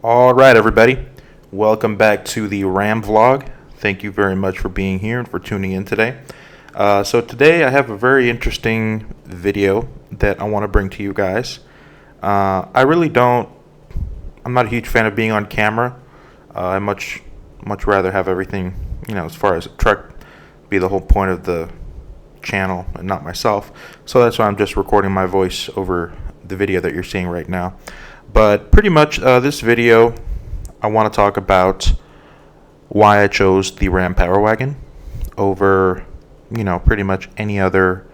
All right, everybody. Welcome back to the Ram vlog. Thank you very much for being here and for tuning in today. So today I have a very interesting video that I want to bring to you guys. I'm not a huge fan of being on camera. I much rather have everything, as far as a truck, be the whole point of the channel and not myself. So that's why I'm just recording my voice over the video that you're seeing right now. But pretty much this video, I want to talk about why I chose the Ram Power Wagon over, pretty much any other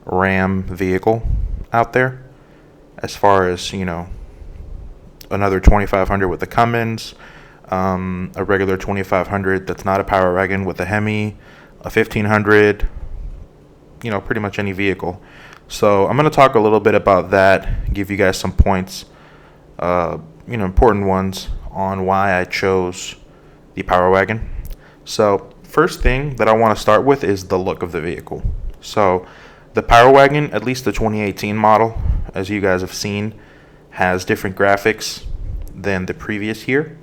Ram vehicle out there. As far as, another 2500 with the Cummins, a regular 2500 that's not a Power Wagon with a Hemi, a 1500, pretty much any vehicle. So I'm going to talk a little bit about that, give you guys some points, important ones on why I chose the Power Wagon. So first thing that I want to start with is the look of the vehicle. So the Power Wagon, at least the 2018 model, as you guys have seen, has different graphics than the previous year,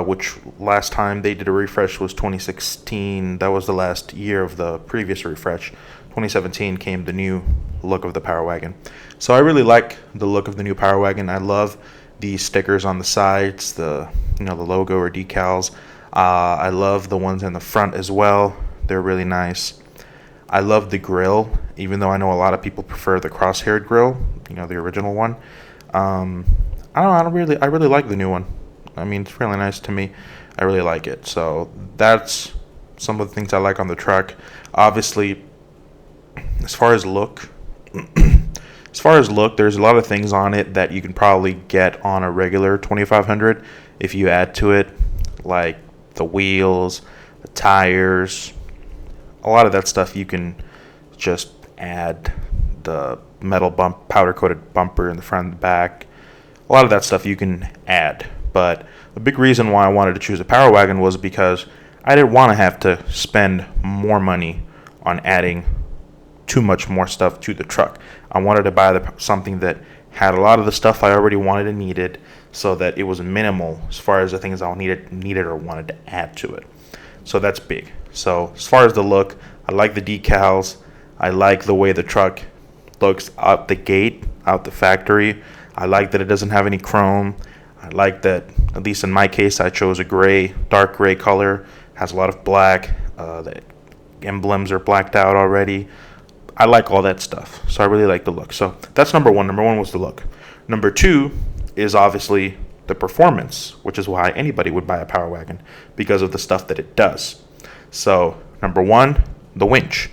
which last time they did a refresh was 2016. That was the last year of the previous refresh. 2017 came the new look of the Power Wagon. So I really like the look of the new Power Wagon. I love the stickers on the sides, the logo or decals. I love the ones in the front as well. They're really nice. I love the grill, even though I know a lot of people prefer the cross-haired grill, the original one. I really like the new one. I mean, it's really nice to me. I really like it. So that's some of the things I like on the truck. Obviously, as far as look, there's a lot of things on it that you can probably get on a regular 2500 if you add to it, like the wheels, the tires. A lot of that stuff you can just add. The metal powder coated bumper in the front and the back. A lot of that stuff you can add. But the big reason why I wanted to choose a Power Wagon was because I didn't want to have to spend more money on adding too much more stuff to the truck. I wanted to buy something that had a lot of the stuff I already wanted and needed, so that it was minimal as far as the things I needed or wanted to add to it. So that's big. So as far as the look, I like the decals. I like the way the truck looks out the gate, out the factory. I like that it doesn't have any chrome. I like that, at least in my case, I chose a dark gray color. Has a lot of black. The emblems are blacked out already. I like all that stuff, so I really like the look. So that's number one. Number one was the look. Number two is obviously the performance, which is why anybody would buy a Power Wagon, because of the stuff that it does. So number one, the winch.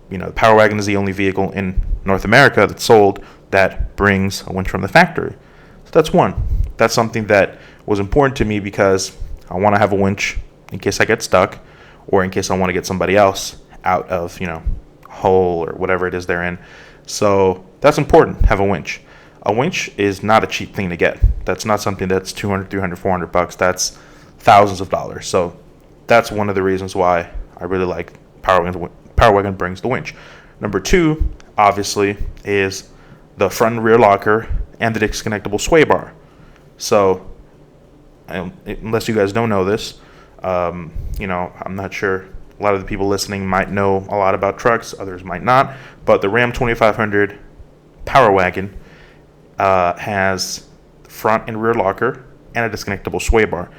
The Power Wagon is the only vehicle in North America that's sold that brings a winch from the factory. So that's one. That's something that was important to me because I want to have a winch in case I get stuck, or in case I want to get somebody else out of, hole or whatever it is they're in. So that's important, have a winch. A winch is not a cheap thing to get. That's not something that's $200, $300, $400. That's thousands of dollars. So that's one of the reasons why I really like Power Wagon brings the winch. Number two, obviously, is the front and rear locker and the disconnectable sway bar. So unless you guys don't know this, I'm not sure. A lot of the people listening might know a lot about trucks, others might not. But the Ram 2500 Power Wagon has front and rear locker and a disconnectable sway bar.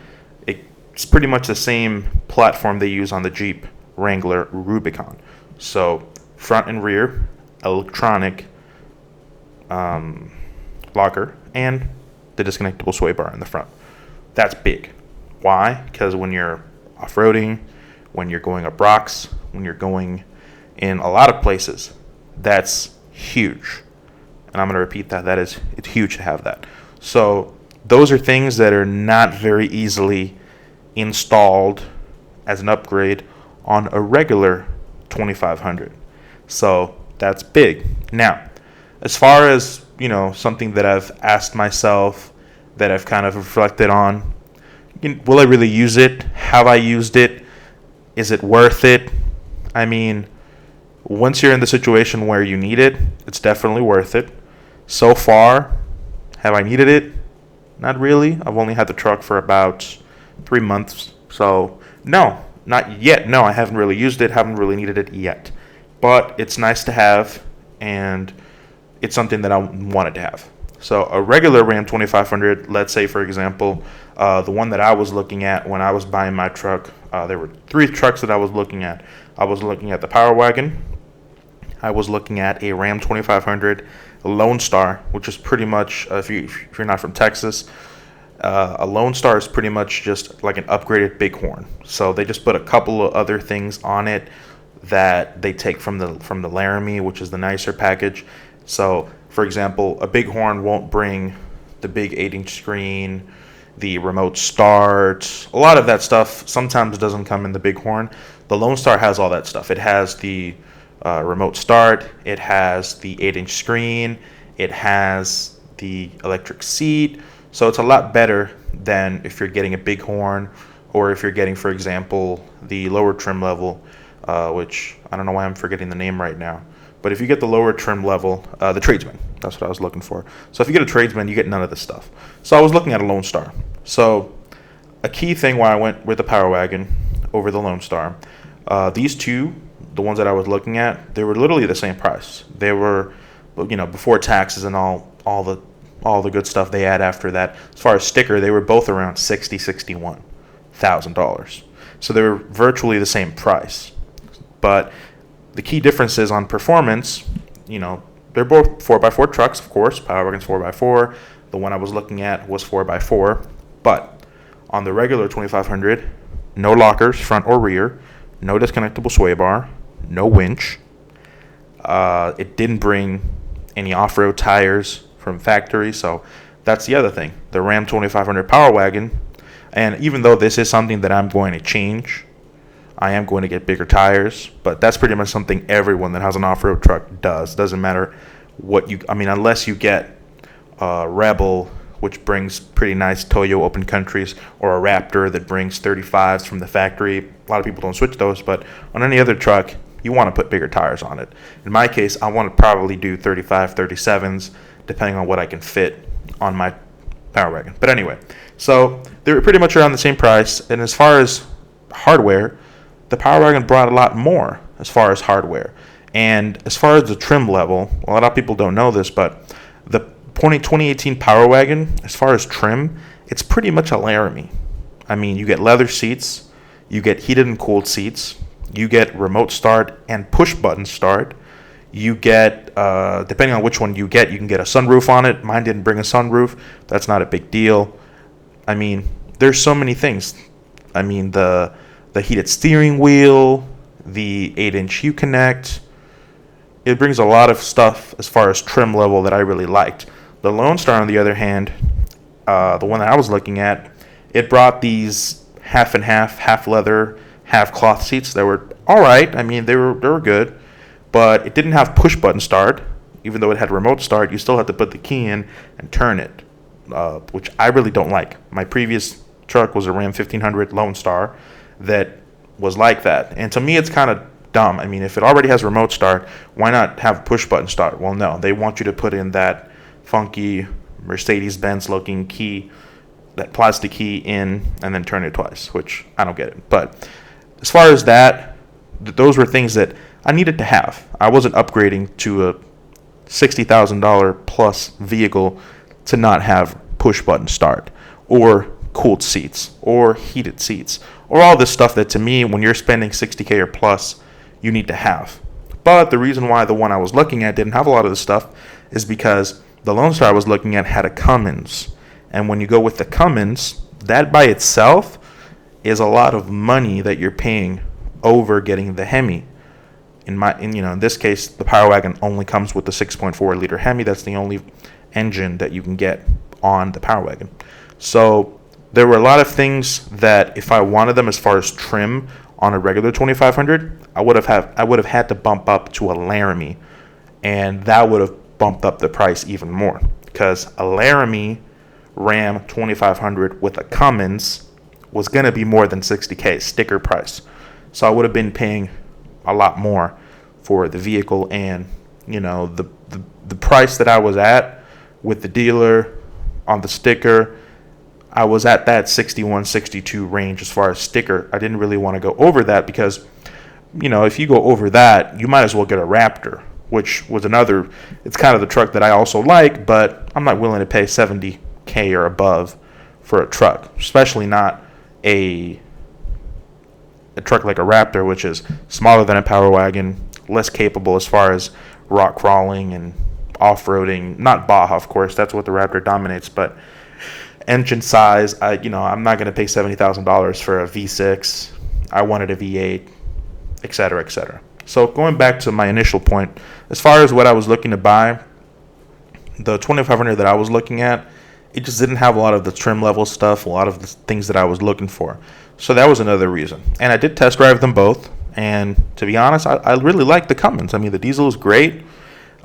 It's pretty much the same platform they use on the Jeep Wrangler Rubicon. So front and rear electronic locker and the disconnectable sway bar in the front. That's big. Why? Because when you're off-roading, when you're going up rocks, when you're going in a lot of places, that's huge. And I'm going to repeat that. It's huge to have that. So those are things that are not very easily installed as an upgrade on a regular 2500. So that's big. Now, as far as, something that I've asked myself, that I've kind of reflected on, will I really use it? Have I used it? Is it worth it? I mean, once you're in the situation where you need it, it's definitely worth it. So far, have I needed it? Not really. I've only had the truck for about 3 months. So, no, not yet. No, I haven't really used it, haven't really needed it yet. But it's nice to have, and it's something that I wanted to have. So, a regular Ram 2500, let's say, for example, the one that I was looking at when I was buying my truck, there were 3 trucks that I was looking at. I was looking at the Power Wagon. I was looking at a Ram 2500, a Lone Star, which is pretty much, if you're not from Texas, a Lone Star is pretty much just like an upgraded Bighorn. So they just put a couple of other things on it that they take from the Laramie, which is the nicer package. So, for example, a Bighorn won't bring the big 8-inch screen, the remote start. A lot of that stuff sometimes doesn't come in the Bighorn. The Lone Star has all that stuff. It has the remote start. It has the 8-inch screen. It has the electric seat. So it's a lot better than if you're getting a Bighorn, or if you're getting, for example, the lower trim level, which I don't know why I'm forgetting the name right now. But if you get the lower trim level, the Tradesman, that's what I was looking for. So if you get a Tradesman, you get none of this stuff. So I was looking at a Lone Star. So a key thing why I went with the Power Wagon over the Lone Star, these two, the ones that I was looking at, they were literally the same price. They were, before taxes and all the good stuff they add after that. As far as sticker, they were both around $61,000. So they were virtually the same price. But the key differences on performance, they're both 4x4 trucks, of course. Power Wagon's 4x4. The one I was looking at was 4x4. But on the regular 2500, no lockers, front or rear, no disconnectable sway bar, no winch. It didn't bring any off-road tires from factory, so that's the other thing. The Ram 2500 Power Wagon, and even though this is something that I'm going to change, I am going to get bigger tires, but that's pretty much something everyone that has an off-road truck does. Doesn't matter unless you get a Rebel, which brings pretty nice Toyo open countries, or a Raptor that brings 35s from the factory. A lot of people don't switch those, but on any other truck, you want to put bigger tires on it. In my case, I want to probably do 35, 37s, depending on what I can fit on my Power Wagon. But anyway, so they were pretty much around the same price. And as far as hardware, the Power Wagon brought a lot more as far as hardware. And as far as the trim level, a lot of people don't know this, but the 2018 Power Wagon, as far as trim, it's pretty much a Laramie. I mean, you get leather seats, you get heated and cooled seats, you get remote start and push button start. You get, depending on which one you can get a sunroof on it. Mine didn't bring a sunroof. That's not a big deal. I mean, there's so many things. I mean, the heated steering wheel, the 8-inch Uconnect. It brings a lot of stuff as far as trim level that I really liked. The Lone Star, on the other hand, the one that I was looking at, it brought these half and half leather, half cloth seats that were all right. I mean, they were good. But it didn't have push button start. Even though it had remote start, you still had to put the key in and turn it, which I really don't like. My previous truck was a Ram 1500 Lone Star that was like that. And to me, it's kind of dumb. I mean, if it already has remote start, why not have push button start? Well, no. They want you to put in that funky Mercedes-Benz looking key, that plastic key in, and then turn it twice, which I don't get it. But as far as that, those were things that I needed to have. I wasn't upgrading to a $60,000 plus vehicle to not have push button start or cooled seats or heated seats or all this stuff that, to me, when you're spending $60K or plus, you need to have. But the reason why the one I was looking at didn't have a lot of this stuff is because the Lone Star I was looking at had a Cummins. And when you go with the Cummins, that by itself is a lot of money that you're paying over getting the Hemi. In this case, the Power Wagon only comes with the 6.4 liter Hemi. That's the only engine that you can get on the Power Wagon. So there were a lot of things that, if I wanted them as far as trim on a regular 2500, I would have had to bump up to a Laramie, and that would have bumped up the price even more, because a Laramie Ram 2500 with a Cummins was going to be more than $60K sticker price. So I would have been paying a lot more for the vehicle, and the price that I was at with the dealer, on the sticker, I was at that 61, 62 range as far as sticker. I didn't really want to go over that because, if you go over that, you might as well get a Raptor, which was another, it's kind of the truck that I also like, but I'm not willing to pay $70K or above for a truck, especially not a truck like a Raptor, which is smaller than a Power Wagon, less capable as far as rock crawling and off-roading. Not Baja, of course, that's what the Raptor dominates, but engine size, I'm not going to pay $70,000 for a V6. I wanted a V8, etc., etc. So going back to my initial point, as far as what I was looking to buy, the 2500 that I was looking at, it just didn't have a lot of the trim level stuff, a lot of the things that I was looking for. So that was another reason. And I did test drive them both. And to be honest, I really liked the Cummins. I mean, the diesel is great.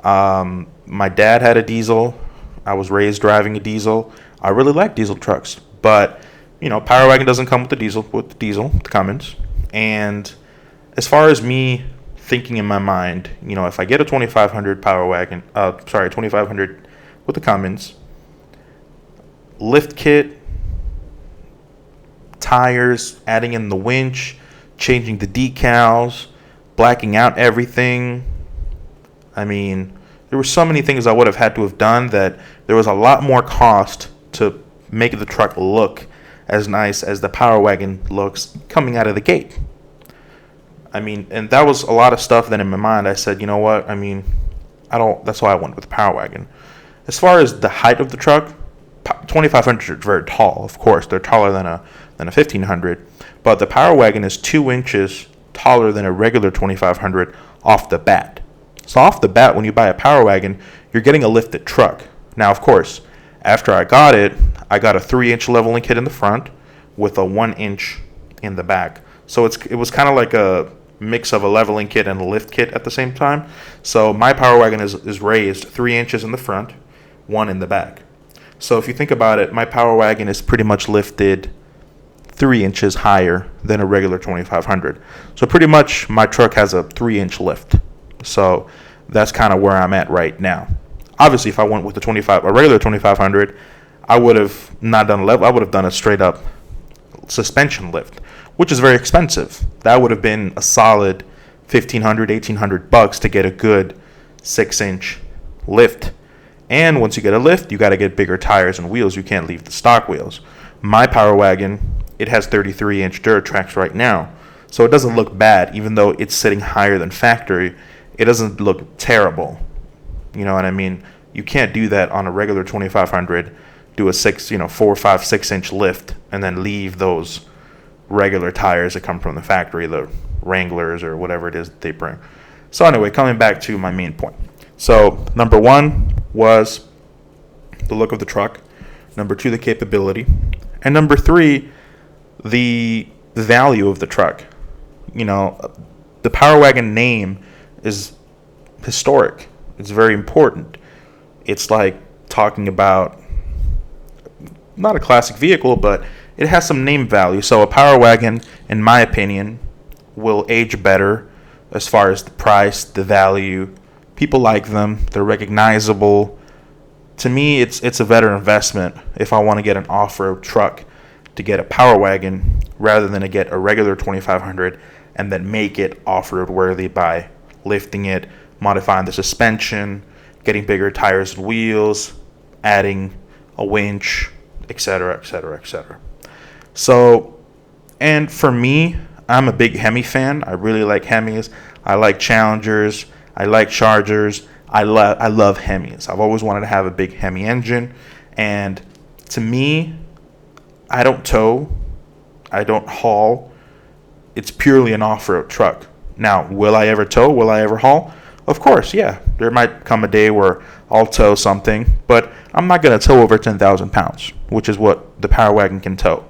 My dad had a diesel. I was raised driving a diesel. I really like diesel trucks. But, Power Wagon doesn't come with the diesel, the Cummins. And as far as me thinking in my mind, if I get a 2500 Power Wagon, 2500 with the Cummins, lift kit, tires, adding in the winch, changing the decals, blacking out everything. I mean, there were so many things I would have had to have done that there was a lot more cost to make the truck look as nice as the Power Wagon looks coming out of the gate. I mean, and that was a lot of stuff that in my mind I said, you know what? I mean, that's why I went with the Power Wagon. As far as the height of the truck, 2500 is very tall, of course. They're taller than a 1500, but the Power Wagon is 2 inches taller than a regular 2500 off the bat. So off the bat, when you buy a Power Wagon, you're getting a lifted truck. Now, of course, after I got it, I got a 3-inch leveling kit in the front with a 1-inch in the back. So it was kind of like a mix of a leveling kit and a lift kit at the same time. So my Power Wagon is raised 3 inches in the front, 1 in the back. So if you think about it, my Power Wagon is pretty much lifted 3 inches higher than a regular 2500. So pretty much my truck has a 3-inch lift. So that's kind of where I'm at right now. Obviously, if I went with a regular 2500, I would have not done a level. I would have done a straight up suspension lift, which is very expensive. That would have been a solid $1,500, $1,800 to get a good 6-inch lift. And once you get a lift, you got to get bigger tires and wheels. You can't leave the stock wheels. My Power Wagon, it has 33-inch Duratrax right now, so it doesn't look bad. Even though it's sitting higher than factory, it doesn't look terrible. You know what I mean? You can't do that on a regular 2500. Do a 4, 5, 6-inch lift and then leave those regular tires that come from the factory, the Wranglers or whatever it is that they bring. So anyway, coming back to my main point. So number 1 was the look of the truck. Number 2, the capability. And number 3, the value of the truck. The Power Wagon name is historic. It's very important. It's like talking about not a classic vehicle, but it has some name value. So a Power Wagon, in my opinion, will age better as far as the price, the value. People like them. They're recognizable. To me, it's a better investment if I want to get an off-road truck to get a Power Wagon rather than to get a regular 2500 and then make it off-road worthy by lifting it, modifying the suspension, getting bigger tires and wheels, adding a winch, etc., etc., etc. So, and for me, I'm a big Hemi fan. I really like Hemis. I like Challengers. I like Chargers. I love Hemis. I've always wanted to have a big Hemi engine. And to me, I don't tow. I don't haul. It's purely an off-road truck. Now, will I ever tow? Will I ever haul? Of course, yeah. There might come a day where I'll tow something, but I'm not going to tow over 10,000 pounds, which is what the Power Wagon can tow.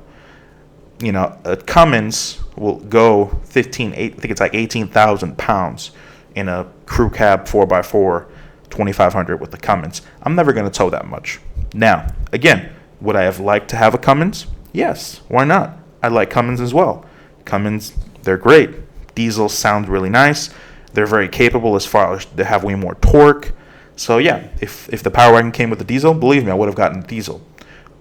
A Cummins will go I think it's like 18,000 pounds in a crew cab 4x4 2500 with the Cummins. I'm never going to tow that much. Now, again, would I have liked to have a Cummins? Yes, why not? I like Cummins as well. Cummins, they're great. Diesels sound really nice. They're very capable as far as they have way more torque. So yeah, if the Power Wagon came with a diesel, believe me, I would have gotten a diesel.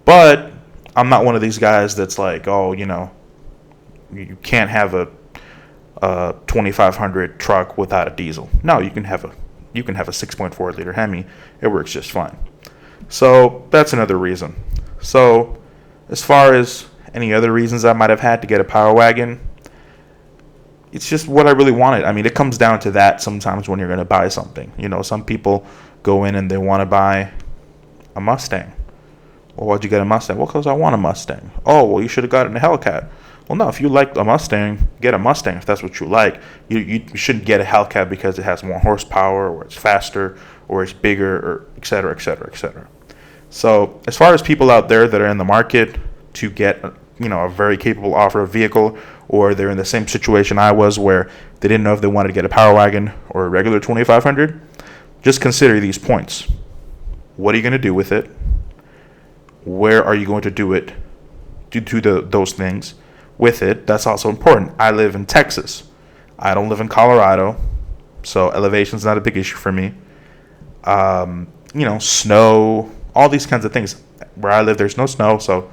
But I'm not one of these guys that's like, oh, you can't have a 2500 truck without a diesel. No, you can have a 6.4 liter Hemi. It works just fine. So that's another reason. So as far as any other reasons I might have had to get a Power Wagon, it's just what I really wanted. I mean, it comes down to that sometimes when you're going to buy something. Some people go in and they want to buy a Mustang. Well, why'd you get a Mustang? Well, because I want a Mustang. Oh, well, you should have gotten a Hellcat. Well, no, if you like a Mustang, get a Mustang if that's what you like. You shouldn't get a Hellcat because it has more horsepower, or it's faster, or it's bigger, or et cetera, et cetera, et cetera. So as far as people out there that are in the market to get a very capable off-road vehicle, or they're in the same situation I was where they didn't know if they wanted to get a Power Wagon or a regular 2500, just consider these points. What are you going to do with it? Where are you going to do it? Those things with it. That's also important. I live in Texas. I don't live in Colorado, so elevation's not a big issue for me. Snow, all these kinds of things. Where I live, there's no snow, so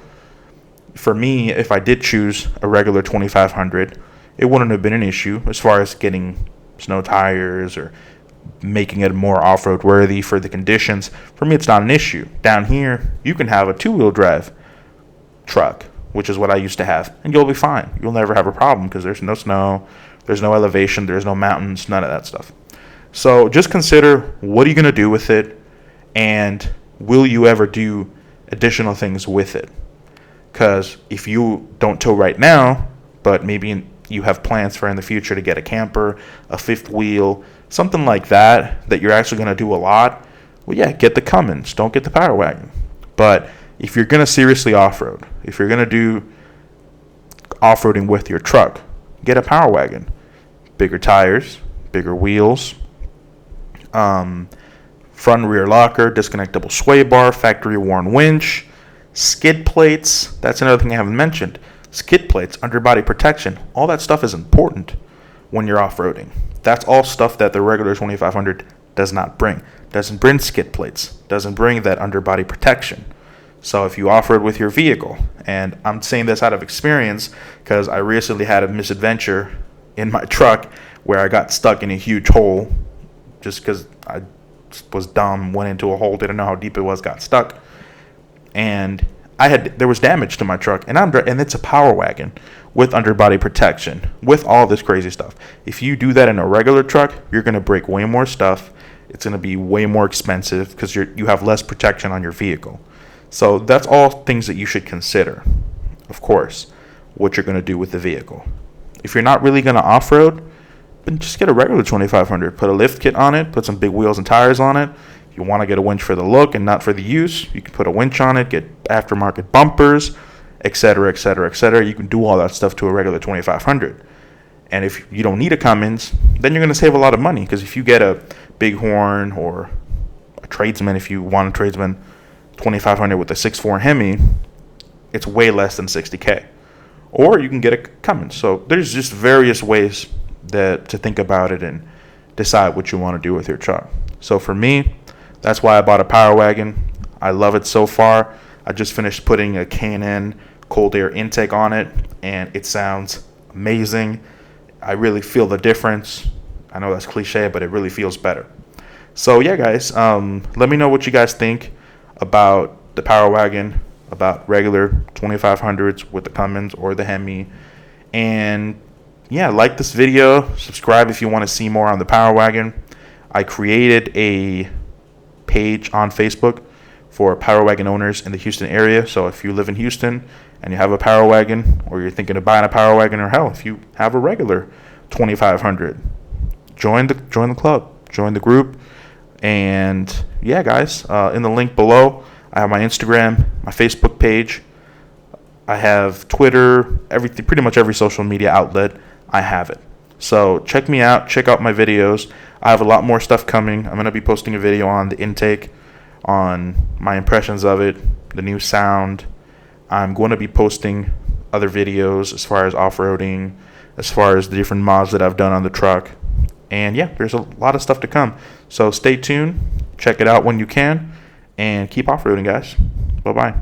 for me, if I did choose a regular 2500, it wouldn't have been an issue as far as getting snow tires or making it more off-road worthy for the conditions. For me, it's not an issue. Down here, you can have a two-wheel drive truck, which is what I used to have, and you'll be fine. You'll never have a problem because there's no snow, there's no elevation, there's no mountains, none of that stuff. So just consider, what are you going to do with it, and will you ever do additional things with it? Because if you don't tow right now, but maybe you have plans for in the future to get a camper, a fifth wheel, something like that you're actually going to do a lot, well, yeah, get the Cummins. Don't get the Power Wagon. But if you're going to seriously off-road, if you're going to do off-roading with your truck, get a Power Wagon. Bigger tires, bigger wheels, front and rear locker, disconnectable sway bar, factory worn winch, skid plates. That's another thing I haven't mentioned. Skid plates, underbody protection, all that stuff is important when you're off-roading. That's all stuff that the regular 2500 does not bring. Doesn't bring skid plates, doesn't bring that underbody protection. So if you off-road with your vehicle, and I'm saying this out of experience because I recently had a misadventure in my truck where I got stuck in a huge hole just because I was dumb, went into a hole, didn't know how deep it was, got stuck. And there was damage to my truck, and it's a Power Wagon with underbody protection, with all this crazy stuff. If you do that in a regular truck, you're going to break way more stuff. It's going to be way more expensive because you have less protection on your vehicle. So that's all things that you should consider, of course, what you're going to do with the vehicle. If you're not really going to off-road, then just get a regular 2500. Put a lift kit on it, put some big wheels and tires on it. If you want to get a winch for the look and not for the use, you can put a winch on it, get aftermarket bumpers, etc., etc., etc. You can do all that stuff to a regular 2500. And if you don't need a Cummins, then you're going to save a lot of money, because if you get a Bighorn or a Tradesman, if you want a Tradesman 2500 with a 6.4 Hemi, it's way less than $60K. Or you can get a Cummins. So there's just various ways to think about it and decide what you want to do with your truck. So for me, that's why I bought a Power Wagon. I love it so far. I just finished putting a K&N cold air intake on it, and it sounds amazing. I really feel the difference. I know that's cliche, but it really feels better. So yeah, guys, let me know what you guys think about the Power Wagon, about regular 2500s with the Cummins or the Hemi. And yeah, like this video, subscribe if you want to see more on the Power Wagon. I created a page on Facebook for Power Wagon owners in the Houston area. So if you live in Houston and you have a Power Wagon, or you're thinking of buying a Power Wagon, or hell, if you have a regular 2500, join the club, join the group. And yeah, guys, in the link below, I have my Instagram, my Facebook page. I have Twitter, everything, pretty much every social media outlet, I have it. So check me out, check out my videos. I have a lot more stuff coming. I'm going to be posting a video on the intake, on my impressions of it, the new sound. I'm going to be posting other videos as far as off-roading, as far as the different mods that I've done on the truck. And yeah, there's a lot of stuff to come. So stay tuned, check it out when you can, and keep off-roading, guys. Bye-bye.